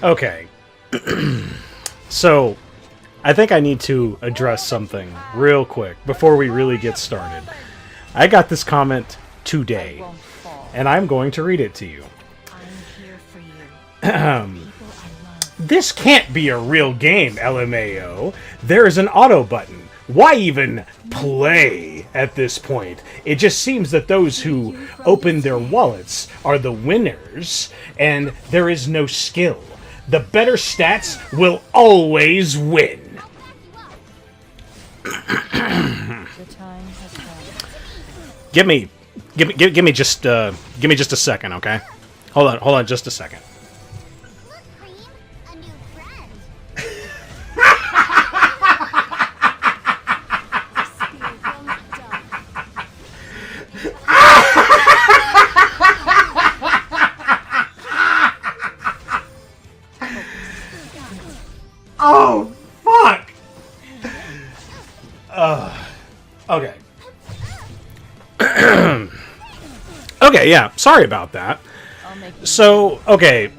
Okay. So, I think I need to address something real quick before we really get started. I got this comment today, and I'm going to read it to you. This can't be a real game, LMAO. There is an auto button. Why even play at this point? It just seems that those who open their wallets are the winners, and there is no skill. The better stats will always win. Give me just a second, okay? Hold on just a second. Oh, fuck! Okay. Okay, yeah, sorry about that. So, okay.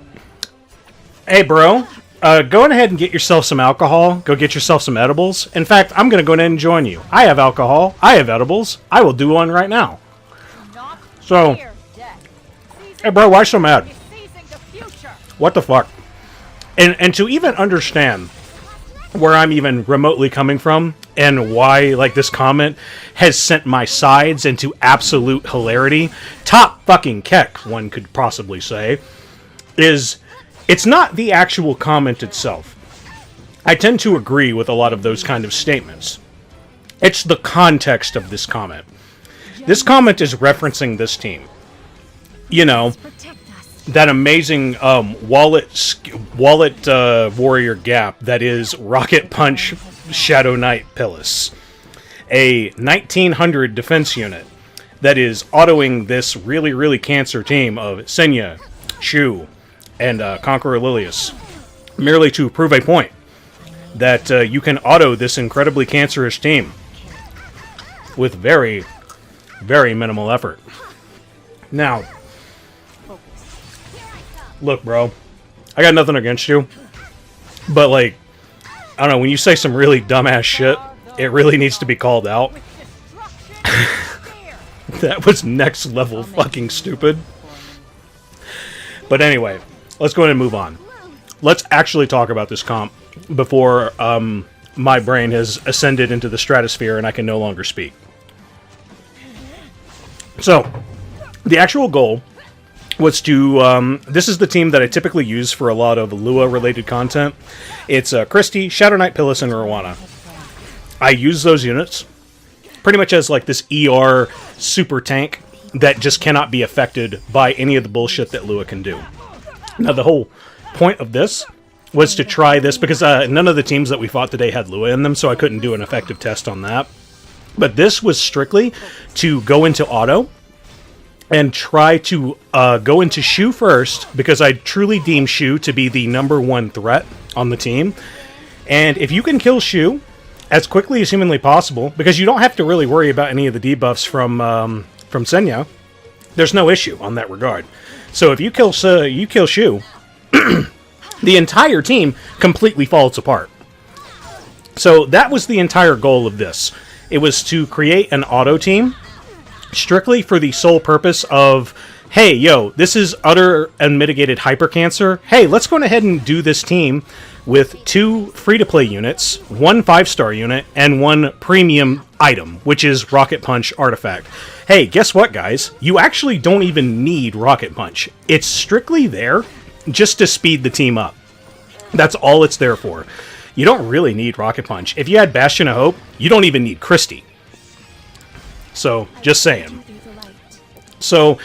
Hey, bro, go ahead and get yourself some alcohol. Go get yourself some edibles. In fact, I'm going to go ahead and join you. I have alcohol. I have edibles. I will do one right now. So, hey, bro, why so mad? What the fuck? And to even understand where I'm even remotely coming from and why, like, this comment has sent my sides into absolute hilarity, top fucking keck, one could possibly say, is it's not the actual comment itself. I tend to agree with a lot of those kind of statements. It's the context of this comment. This comment is referencing this team. You know, that amazing wallet warrior gap that is Rocket Punch Shadow Knight Pyllis. A 1900 defense unit that is autoing this really, really cancer team of Senya, Choux, and Conqueror Lilias, merely to prove a point that you can auto this incredibly cancerous team with very, very minimal effort. Now, look, bro, I got nothing against you, but, like, I don't know, when you say some really dumbass shit, it really needs to be called out. That was next level fucking stupid. But anyway, let's go ahead and move on. Let's actually talk about this comp before my brain has ascended into the stratosphere and I can no longer speak. So, the actual goal was to, this is the team that I typically use for a lot of Lua-related content. It's Christy, Shadow Knight, Pyllis, and Roana. I use those units pretty much as, like, this ER super tank that just cannot be affected by any of the bullshit that Lua can do. Now, the whole point of this was to try this, because none of the teams that we fought today had Lua in them, so I couldn't do an effective test on that. But this was strictly to go into auto and try to go into Choux first, because I truly deem Choux to be the #1 threat on the team. And if you can kill Choux as quickly as humanly possible, because you don't have to really worry about any of the debuffs from Senya, there's no issue on that regard. So if you kill Choux, the entire team completely falls apart. So that was the entire goal of this. It was to create an auto team strictly for the sole purpose of, hey, yo, this is utter unmitigated hypercancer. Hey, let's go ahead and do this team with 2 free-to-play units, 1 5-star unit, and 1 premium item, which is Rocket Punch Artifact. Hey, guess what, guys? You actually don't even need Rocket Punch. It's strictly there just to speed the team up. That's all it's there for. You don't really need Rocket Punch. If you had Bastion of Hope, you don't even need Christy. So, just saying. So,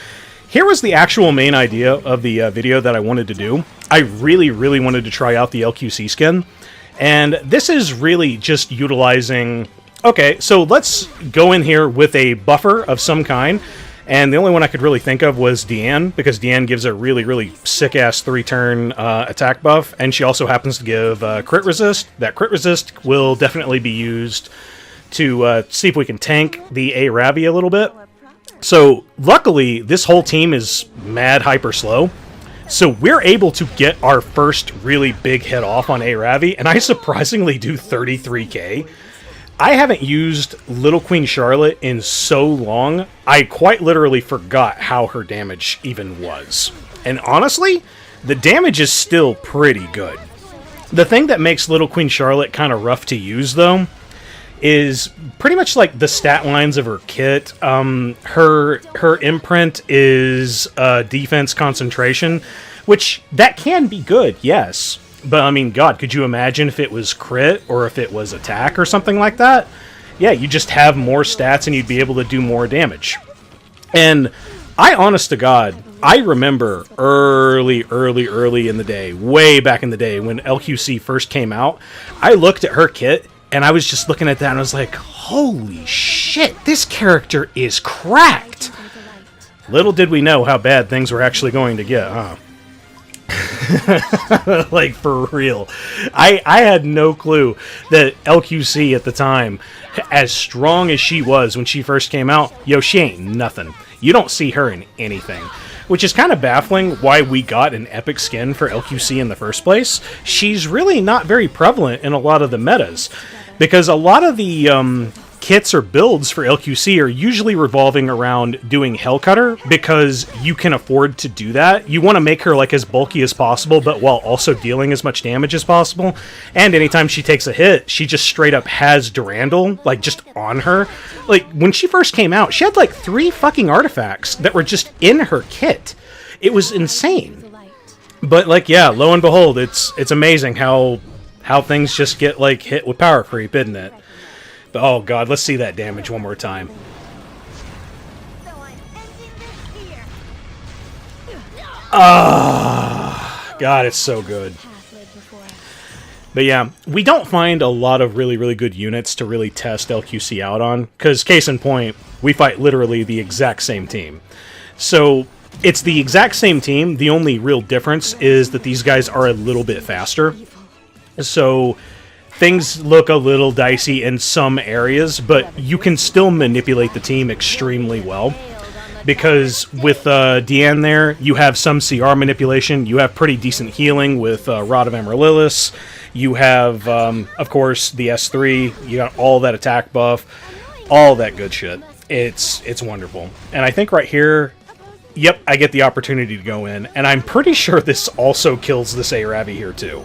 here was the actual main idea of the video that I wanted to do. I really, really wanted to try out the LQC skin. And this is really just utilizing... Okay, so let's go in here with a buffer of some kind. And the only one I could really think of was Diene, because Diene gives a really, really sick-ass 3-turn attack buff. And she also happens to give crit resist. That crit resist will definitely be used to see if we can tank the Ravi a little bit. So, luckily, this whole team is mad hyper slow. So we're able to get our first really big hit off on Ravi, and I surprisingly do 33k. I haven't used Little Queen Charlotte in so long, I quite literally forgot how her damage even was. And honestly, the damage is still pretty good. The thing that makes Little Queen Charlotte kind of rough to use, though, is pretty much like the stat lines of her kit. Her imprint is defense concentration, which that can be good, yes. But, I mean, God, could you imagine if it was crit or if it was attack or something like that? Yeah, you just have more stats and you'd be able to do more damage. And I, honest to God, I remember early in the day, way back in the day when LQC first came out, I looked at her kit and I was just looking at that and I was like, holy shit, this character is cracked. Little did we know how bad things were actually going to get, huh? Like, for real. I had no clue that LQC at the time, as strong as she was when she first came out, yo, she ain't nothing. You don't see her in anything. Which is kind of baffling why we got an epic skin for LQC in the first place. She's really not very prevalent in a lot of the metas. Because a lot of the kits or builds for LQC are usually revolving around doing Hellcutter, because you can afford to do that. You want to make her like as bulky as possible, but while also dealing as much damage as possible. And anytime she takes a hit, she just straight up has Durandal, like, just on her. Like, when she first came out, she had like 3 fucking artifacts that were just in her kit. It was insane. But, like, yeah, lo and behold, it's amazing how things just get, like, hit with power creep, isn't it? But, oh god, let's see that damage one more time. Ah, god, it's so good. But yeah, we don't find a lot of really good units to really test LQC out on, because case in point, we fight literally the exact same team. So it's the exact same team, the only real difference is that these guys are a little bit faster. So things look a little dicey in some areas, but you can still manipulate the team extremely well. Because with Diene there, you have some CR manipulation, you have pretty decent healing with Rod of Amaryllis, you have, of course, the S3, you got all that attack buff, all that good shit. It's wonderful. And I think right here, yep, I get the opportunity to go in, and I'm pretty sure this also kills this Ravi here too.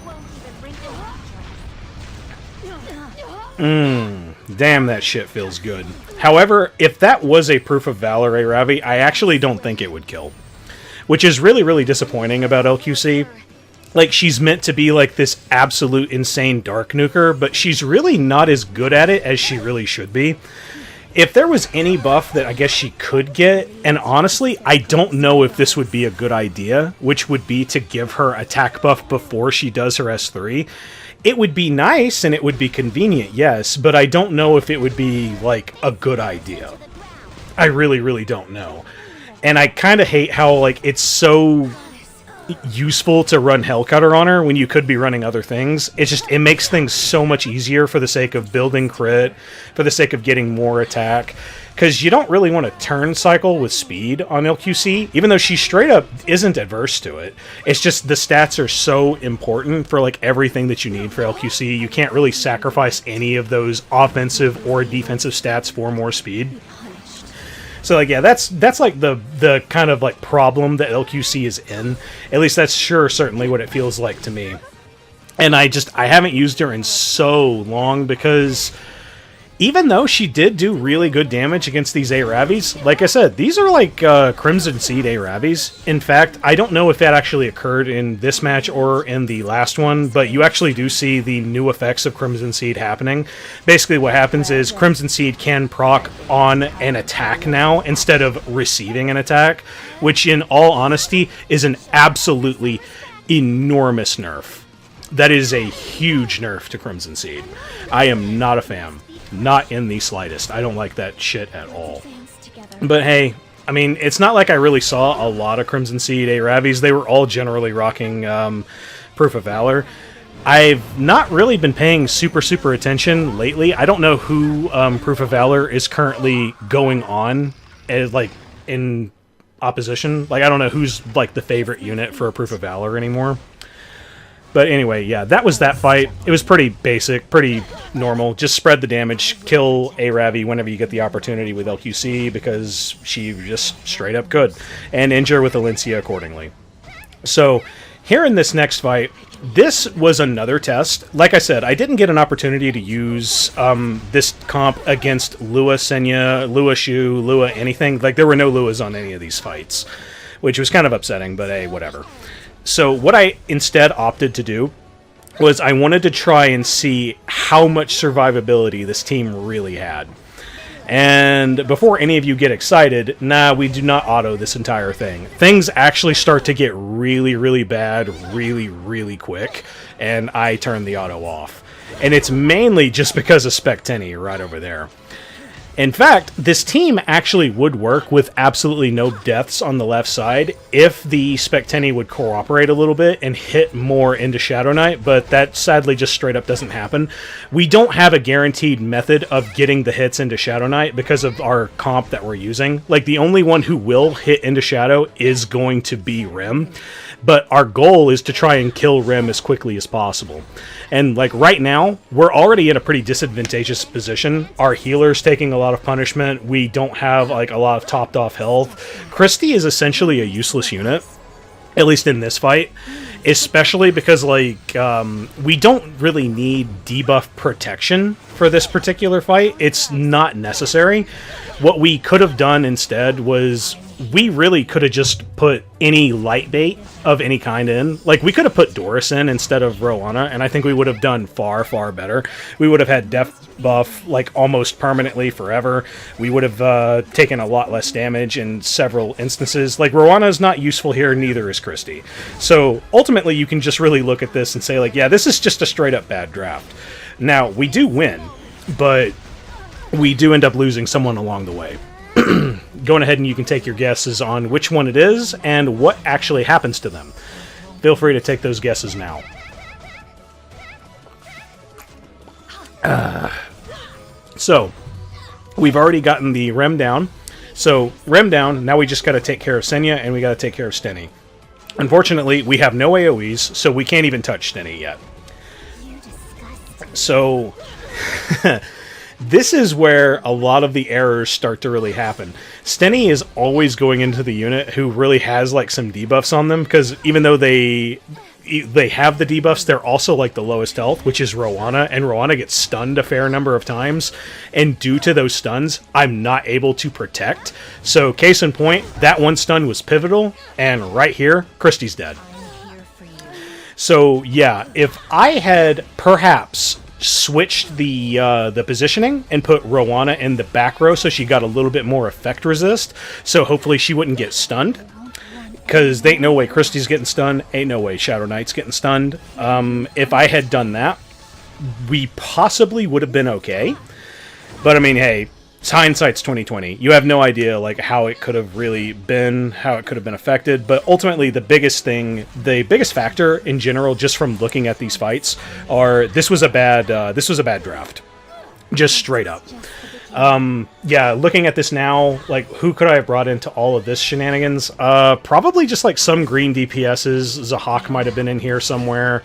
Damn, that shit feels good. However, if that was a Proof of Valor Ravi, I actually don't think it would kill. Which is really disappointing about LQC. Like, she's meant to be like this absolute insane dark nuker, but she's really not as good at it as she really should be. If there was any buff that I guess she could get, and honestly, I don't know if this would be a good idea, which would be to give her attack buff before she does her S3. It would be nice and it would be convenient, yes, but I don't know if it would be, like, a good idea. I really don't know. And I kind of hate how, like, it's so useful to run Hellcutter on her when you could be running other things. It makes things so much easier for the sake of building crit, for the sake of getting more attack. Because you don't really want to turn cycle with speed on LQC, even though she straight up isn't adverse to it. It's just the stats are so important for like everything that you need for LQC. You can't really sacrifice any of those offensive or defensive stats for more speed. So like, yeah, that's like the kind of like problem that LQC is in. At least that's certainly what it feels like to me. And I haven't used her in so long because even though she did do really good damage against these Ravis, like I said, these are like Crimson Seed Ravis. In fact, I don't know if that actually occurred in this match or in the last one, but you actually do see the new effects of Crimson Seed happening. Basically what happens is Crimson Seed can proc on an attack now instead of receiving an attack, which in all honesty is an absolutely enormous nerf. That is a huge nerf to Crimson Seed. I am not a fan. Not in the slightest. I don't like that shit at all. But hey, I mean, it's not like I really saw a lot of Crimson Seed Ravis. They were all generally rocking Proof of Valor. I've not really been paying super attention lately. I don't know who Proof of Valor is currently going on, like in opposition. Like, I don't know who's, like, the favorite unit for a Proof of Valor anymore. But anyway, yeah, that was that fight. It was pretty basic, pretty normal. Just spread the damage, kill a Ravi whenever you get the opportunity with LQC, because she just straight up could. And injure with Alencia accordingly. So, here in this next fight, this was another test. Like I said, I didn't get an opportunity to use this comp against Lua Senya, Lua Choux, Lua anything. Like, there were no Luas on any of these fights, which was kind of upsetting, but hey, whatever. So what I instead opted to do was I wanted to try and see how much survivability this team really had. And before any of you get excited, nah, we do not auto this entire thing. Things actually start to get really, really bad really, really quick, and I turn the auto off. And it's mainly just because of Spector right over there. In fact, this team actually would work with absolutely no deaths on the left side if the Spector would cooperate a little bit and hit more into Shadow Knight, but that sadly just straight up doesn't happen. We don't have a guaranteed method of getting the hits into Shadow Knight because of our comp that we're using. Like, the only one who will hit into Shadow is going to be Rim, but our goal is to try and kill Rim as quickly as possible. And, like, right now, we're already in a pretty disadvantageous position. Our healer's taking a lot of punishment. We don't have, like, a lot of topped off health. Christy is essentially a useless unit, at least in this fight, especially because, like, we don't really need debuff protection for this particular fight. It's not necessary. What we could have done instead was we really could have just put any light bait of any kind in. Like, we could have put Doris in instead of Roana, and I think we would have done far, far better. We would have had death buff, like, almost permanently forever. We would have taken a lot less damage in several instances. Like, Roana is not useful here, neither is Christy. So, ultimately, you can just really look at this and say, like, yeah, this is just a straight-up bad draft. Now, we do win, but we do end up losing someone along the way. Going ahead and you can take your guesses on which one it is and what actually happens to them. Feel free to take those guesses now. So, we've already gotten the Rem down. So, Rem down, now we just got to take care of Senya and we got to take care of Steny. Unfortunately, we have no AoEs, so we can't even touch Steny yet. So, this is where a lot of the errors start to really happen. Steny is always going into the unit who really has, like, some debuffs on them, because even though they have the debuffs, they're also, like, the lowest health, which is Roana, and Roana gets stunned a fair number of times, and due to those stuns, I'm not able to protect. So, case in point, that one stun was pivotal, and right here, Christy's dead. So, yeah, if I had perhaps switched the positioning and put Roana in the back row so she got a little bit more effect resist, so hopefully she wouldn't get stunned, because there ain't no way Christy's getting stunned, ain't no way Shadow Knight's getting stunned. If I had done that, we possibly would have been okay, but I mean, hey, it's hindsight's 2020. You have no idea, like, how it could have really been, how it could have been affected. But ultimately, the biggest factor in general, just from looking at these fights, are this was a bad draft, just straight up. Yeah, looking at this now, like, who could I have brought into all of this shenanigans? Probably just like some green DPSs. Zahak might have been in here somewhere.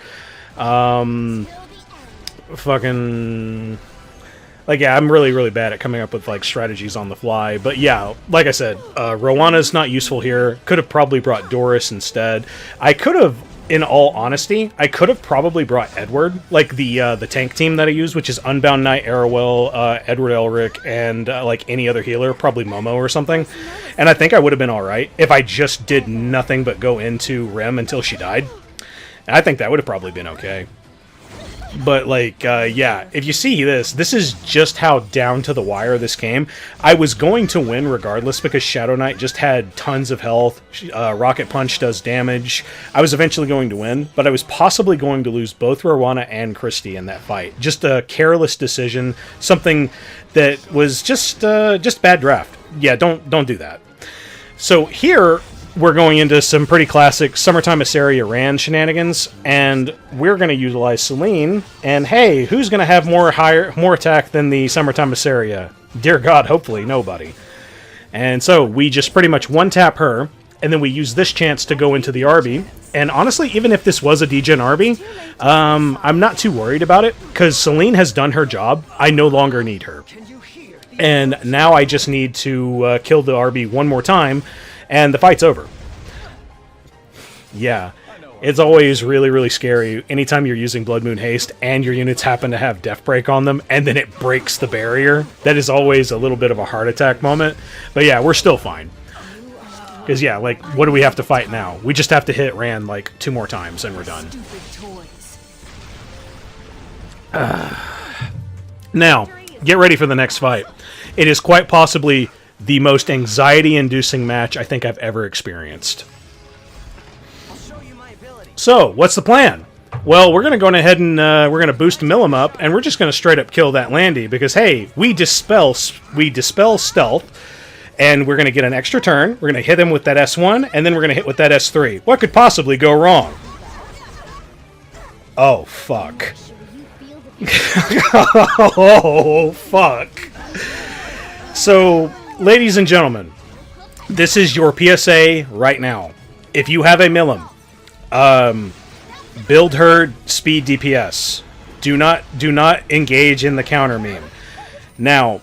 Like, yeah, I'm really, really bad at coming up with, like, strategies on the fly. But, yeah, like I said, Roana's not useful here. Could have probably brought Doris instead. I could have, in all honesty, I could have probably brought Edward, like the tank team that I use, which is Unbound Knight, Arrowell, Edward Elric, and, like, any other healer, probably Momo or something. And I think I would have been alright if I just did nothing but go into Rem until she died. And I think that would have probably been okay. But, like, yeah, if you see this is just how down to the wire this came. I was going to win regardless because Shadow Knight just had tons of health. Rocket Punch does damage. I was eventually going to win, but I was possibly going to lose both Roana and Christy in that fight. Just a careless decision, something that was just bad draft. Yeah, don't do that. So here, we're going into some pretty classic Summertime Iseria Ran shenanigans, and we're going to utilize Celine, and hey, who's going to have more attack than the Summertime Iseria? Dear God, hopefully nobody. And so we just pretty much one-tap her, and then we use this chance to go into the Arby. And honestly, even if this was a degen Arby, I'm not too worried about it, because Celine has done her job. I no longer need her. And now I just need to kill the Arby one more time, and the fight's over. Yeah, it's always really, really scary anytime you're using Blood Moon Haste and your units happen to have Death Break on them, and then it breaks the barrier. That is always a little bit of a heart attack moment. But yeah, we're still fine. Because yeah, like, what do we have to fight now? We just have to hit Rand like 2 more times and we're done. Now, get ready for the next fight. It is quite possibly the most anxiety-inducing match I think I've ever experienced. So, what's the plan? Well, we're going to go ahead and we're going to boost Milim up, and we're just going to straight up kill that Landy, because hey, we dispel stealth, and we're going to get an extra turn. We're going to hit him with that S1, and then we're going to hit with that S3. What could possibly go wrong? Oh, fuck. Oh, fuck. So, ladies and gentlemen, this is your PSA right now. If you have a Milim, build her speed DPS. Do not engage in the counter meme. Now,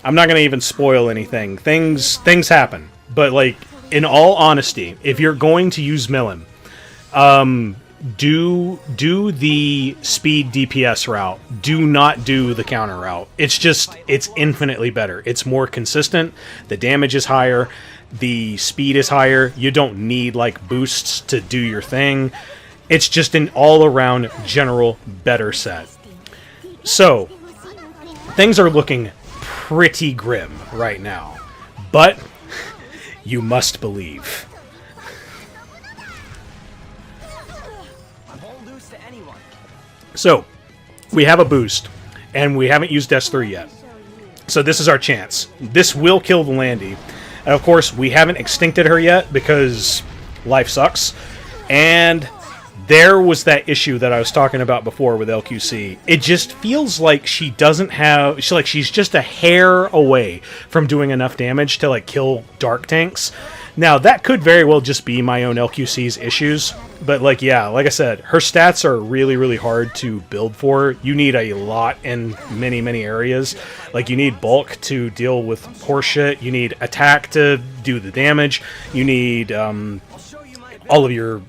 I'm not going to even spoil anything. Things happen. But, like, in all honesty, if you're going to use Milim, do the speed DPS route. Do not do the counter route. It's infinitely better. It's more consistent. The damage is higher. The speed is higher. You don't need, like, boosts to do your thing. It's just an all-around general better set. So, things are looking pretty grim right now. But you must believe. So, we have a boost, and we haven't used S3 yet. So this is our chance. This will kill the Landy. And of course, we haven't extincted her yet, because life sucks. And there was that issue that I was talking about before with LQC. It just feels like she doesn't have... she's just a hair away from doing enough damage to, like, kill dark tanks. Now, that could very well just be my own LQC's issues. But, like, yeah, like I said, her stats are really, really hard to build for. You need a lot in many, many areas. Like, you need bulk to deal with horseshit. You need attack to do the damage. You need all of your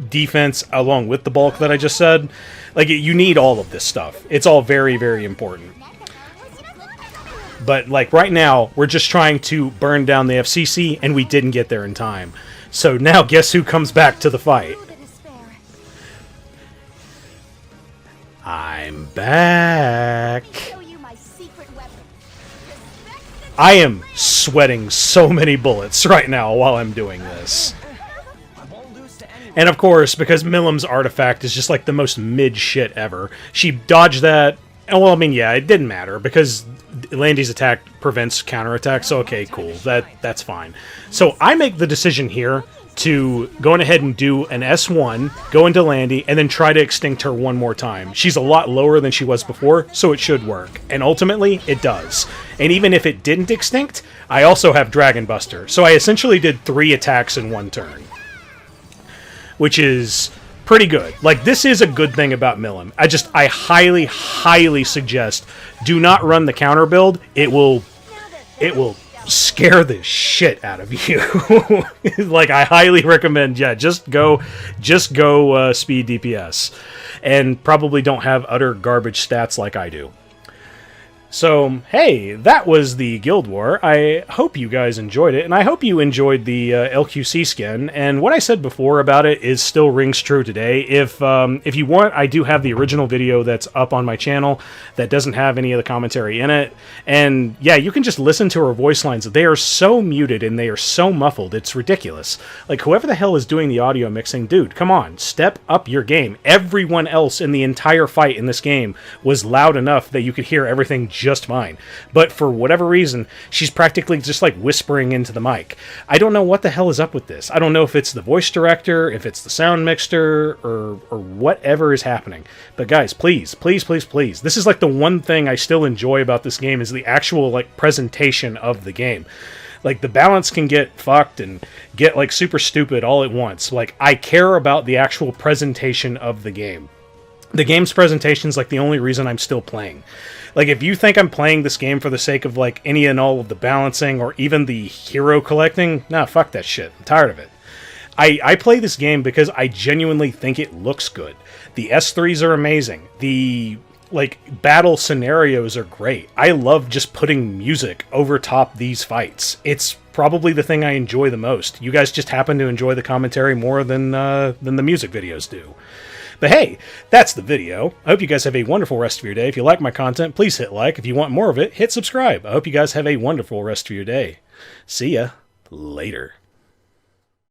defense along with the bulk that I just said. Like, you need all of this stuff. It's all very, very important. But, like, right now, we're just trying to burn down the FCC, and we didn't get there in time. So now, guess who comes back to the fight? I'm back. I am sweating so many bullets right now while I'm doing this. And of course, because Milim's artifact is just like the most mid shit ever, she dodged that. Well, I mean, yeah, it didn't matter, because Landy's attack prevents counterattack, so okay, cool. That's fine. So I make the decision here to go ahead and do an S1, go into Landy, and then try to extinct her one more time. She's a lot lower than she was before, so it should work. And ultimately, it does. And even if it didn't extinct, I also have Dragon Buster. So I essentially did 3 attacks in one turn, which is pretty good. Like, this is a good thing about Milim. I highly, highly suggest do not run the counter build. It will scare the shit out of you. Like, I highly recommend, yeah, just go speed DPS. And probably don't have utter garbage stats like I do. So, hey, that was the Guild War. I hope you guys enjoyed it, and I hope you enjoyed the LQC skin. And what I said before about it is still rings true today. If you want, I do have the original video that's up on my channel that doesn't have any of the commentary in it. And yeah, you can just listen to her voice lines. They are so muted and they are so muffled. It's ridiculous. Like, whoever the hell is doing the audio mixing, dude, come on, step up your game. Everyone else in the entire fight in this game was loud enough that you could hear everything just fine. But for whatever reason, she's practically just like whispering into the mic. I don't know what the hell is up with this. I don't know if it's the voice director, if it's the sound mixer, or whatever is happening. But guys, please, please, please, please. This is like the one thing I still enjoy about this game is the actual like presentation of the game. Like, the balance can get fucked and get, like, super stupid all at once. Like, I care about the actual presentation of the game. The game's presentation is, like, the only reason I'm still playing. Like, if you think I'm playing this game for the sake of, like, any and all of the balancing or even the hero collecting, nah, fuck that shit. I'm tired of it. I play this game because I genuinely think it looks good. The S3s are amazing. The, like, battle scenarios are great. I love just putting music over top these fights. It's probably the thing I enjoy the most. You guys just happen to enjoy the commentary more than the music videos do. But hey, that's the video. I hope you guys have a wonderful rest of your day. If you like my content, please hit like. If you want more of it, hit subscribe. I hope you guys have a wonderful rest of your day. See ya later.